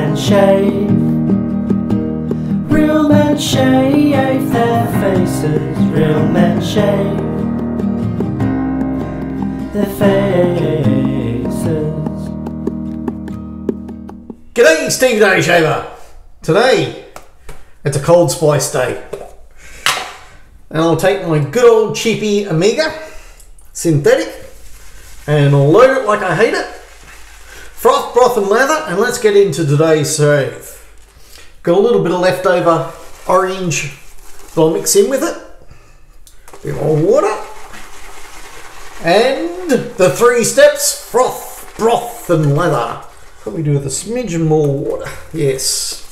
men shave. Real men shave their faces. Real men shave their faces. G'day, Steve Day Shaver. Today, it's a cold spice day. And I'll take my good old cheapy Amiga synthetic and I'll load it like I hate it. Froth, broth and lather, and let's get into today's shave. Got a little bit of leftover orange that I'll mix in with it. A bit more water. And the 3 steps: froth, broth and lather. Probably do with a smidgen more water. Yes.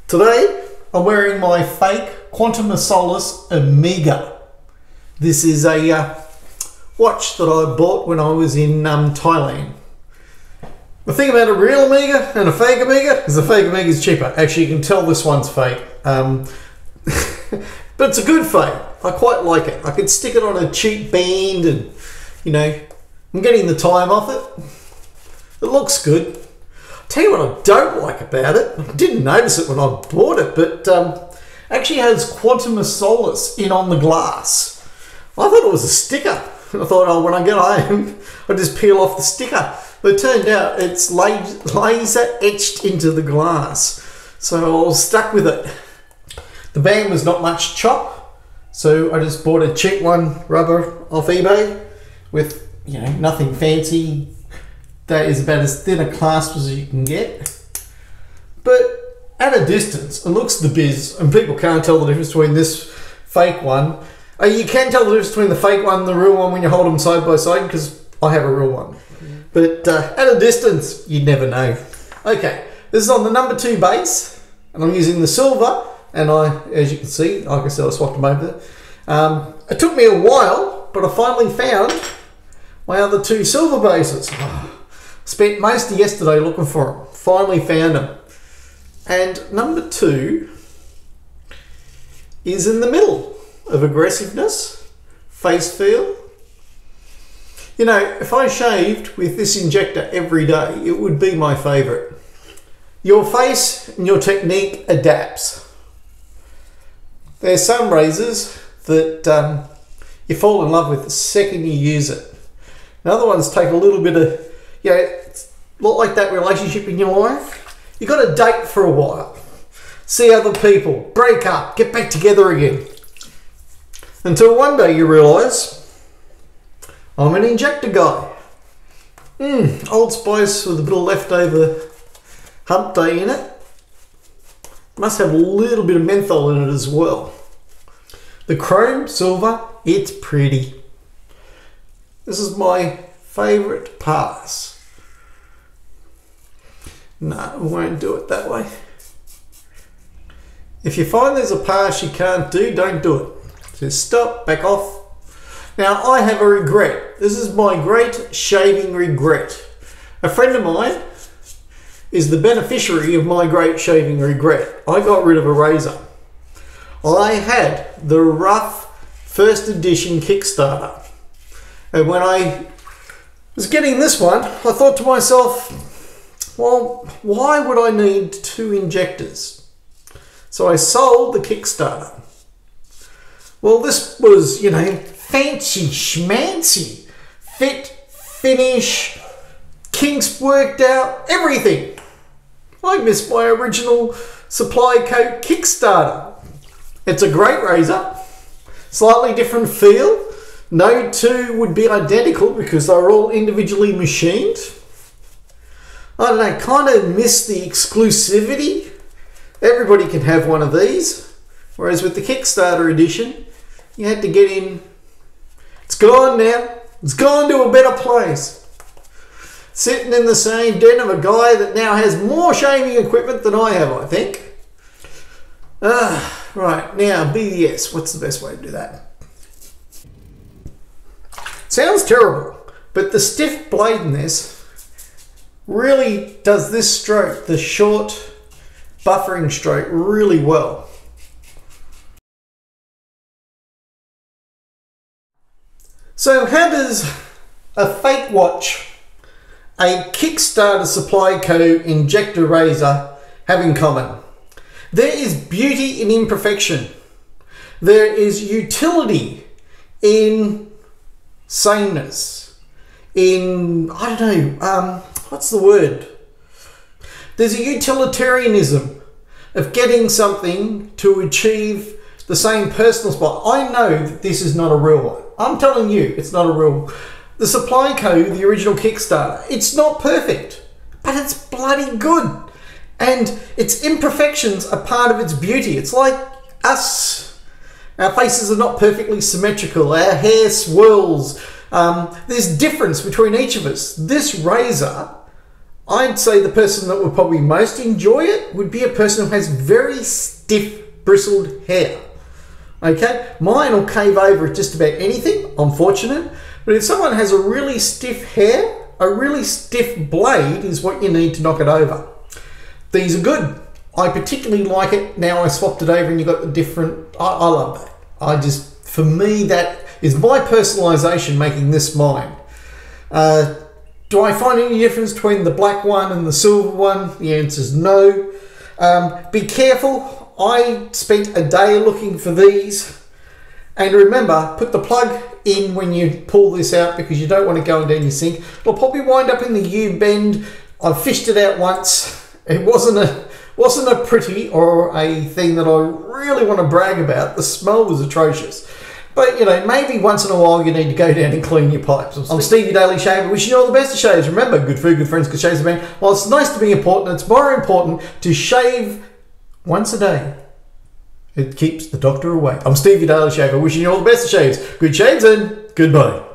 Today I'm wearing my fake Quantum of Solace Amiga. This is a watch that I bought when I was in Thailand. The thing about a real Amiga and a fake Amiga is the fake Amiga is cheaper. Actually, you can tell this one's fake. But it's a good fake. I quite like it. I could stick it on a cheap band and, you know, I'm getting the time off it. It looks good. I'll tell you what I don't like about it. I didn't notice it when I bought it, but actually has Quantum of Solace in on the glass. I thought it was a sticker. I thought, oh, when I get home, I'll just peel off the sticker. But it turned out it's laser etched into the glass. So I was stuck with it. The band was not much chop, so I just bought a cheap one, rubber, off eBay with, you know, nothing fancy. That is about as thin a clasp as you can get. But at a distance, it looks the biz, and people can't tell the difference between this fake one. You can tell the difference between the fake one and the real one when you hold them side by side, because I have a real one. But at a distance, you'd never know. Okay, this is on the number 2 base, and I'm using the silver, and as you can see, like I said, I swapped them over. It took me a while, but I finally found my other 2 silver bases. Spent most of yesterday looking for them. Finally found them. And number 2 is in the middle of aggressiveness, face feel. You know, if I shaved with this injector every day, it would be my favourite. Your face and your technique adapts. There's some razors that you fall in love with the second you use it. And other ones take a little bit of, you know, it's a lot like that relationship in your life. You got to date for a while, see other people, break up, get back together again. Until one day you realise, I'm an injector guy. Old Spice with a bit of leftover hump day in it. Must have a little bit of menthol in it as well. The chrome silver, it's pretty. This is my favourite pass. No, we won't do it that way. If you find there's a pass you can't do, don't do it. Just stop, back off. Now, I have a regret. This is my great shaving regret. A friend of mine is the beneficiary of my great shaving regret. I got rid of a razor. I had the rough first edition Kickstarter. And when I was getting this one, I thought to myself, well, why would I need 2 injectors? So I sold the Kickstarter. Well, this was, you know, fancy schmancy. Fit, finish, kinks worked out, everything. I missed my original SupplyCo Kickstarter. It's a great razor. Slightly different feel. No 2 would be identical because they're all individually machined. I don't know, kind of miss the exclusivity. Everybody can have one of these. Whereas with the Kickstarter edition, you had to get in. It's gone now. It's gone to a better place. Sitting in the same den of a guy that now has more shaving equipment than I have, I think. Right, now BDS. What's the best way to do that? Sounds terrible, but the stiff blade in this really does this stroke, the short buffering stroke, really well. So how does a fake watch a Kickstarter SupplyCo injector razor have in common? There is beauty in imperfection. There is utility in sameness. In, I don't know, what's the word? There's a utilitarianism of getting something to achieve the same personal spot. I know that this is not a real one. I'm telling you, it's not a real. The SupplyCo, the original Kickstarter, it's not perfect, but it's bloody good. And its imperfections are part of its beauty. It's like us. Our faces are not perfectly symmetrical. Our hair swirls. There's difference between each of us. This razor, I'd say the person that would probably most enjoy it would be a person who has very stiff, bristled hair. Okay? Mine will cave over at just about anything. I'm fortunate. But if someone has a really stiff hair, a really stiff blade is what you need to knock it over. These are good. I particularly like it. Now I swapped it over and you've got the different... I love that. For me, that is my personalisation making this mine. Do I find any difference between the black one and the silver one? The answer is no. Be careful. I spent a day looking for these. And remember, put the plug in when you pull this out because you don't want to go down your sink. It'll probably wind up in the U-bend. I've fished it out once. It wasn't a pretty or a thing that I really want to brag about. The smell was atrocious. But, you know, maybe once in a while you need to go down and clean your pipes. I'm Steve, your daily shaver, wishing you all the best of shaves. Remember, good food, good friends, good shaves, man. While it's nice to be important, it's more important to shave once a day. It keeps the doctor away. I'm Steve, your daily shaver, wishing you all the best of shaves. Good shaves and goodbye.